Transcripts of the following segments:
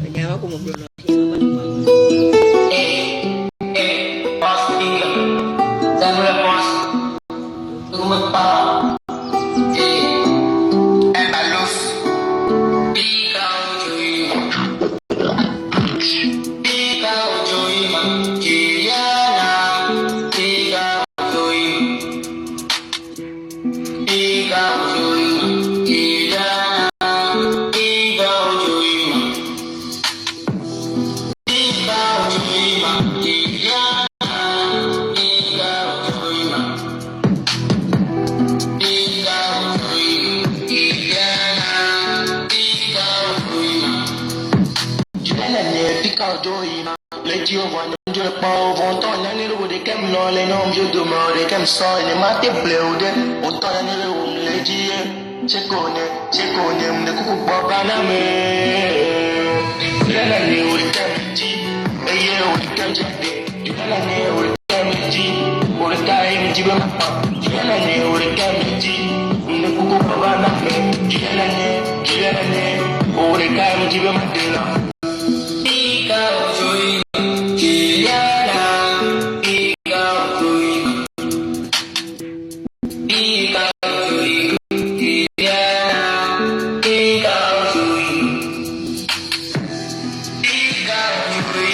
Kaya ako mag-vlog. Boss, tinggal. Jangan mulai boss. Tunggu magpa. Balus. Ikaw joy mo. Ikaw joy mo. Juliana. Ikaw joy mo. Ikaw joy mo. Juliana. Ikaw joy mo. Ikaw joy mo. Juliana. Ikaw joy ma, leggi o quando non giuro po, vontona nero de kem no le nom yo do mo de kem so ne ma te bleude, vontona nero leggi chekone mne kuku boba na me. Lala ne o de kem ji, eye o de kem jade, lala ne o de kem ji, o de kai ji ba ma, lala ne o de kem ji, mne kuku boba na me, lala ne o de kai ji ba ma de la. Ikaw joy Juliana, ikaw joy, ikaw joy Juliana, ikaw joy, ikaw joy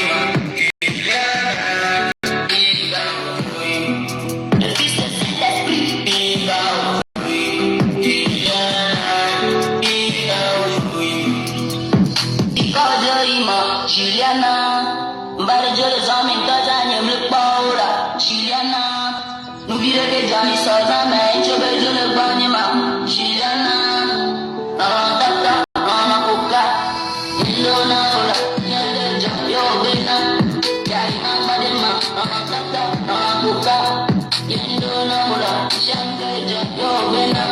Juliana, ikaw joy, ikaw joy Juliana, ikaw joy. Ikaw joy mo, Juliana. Mbara jole zami kaza nyemle paura, Juliana. Nubira ke jani soza me chobe jole bani ma, Juliana. Tata, kuka, nindo na ula, nyende yo bena. Yai mang bade ma, tata, kuka, nindo na ula, nyende yo bena.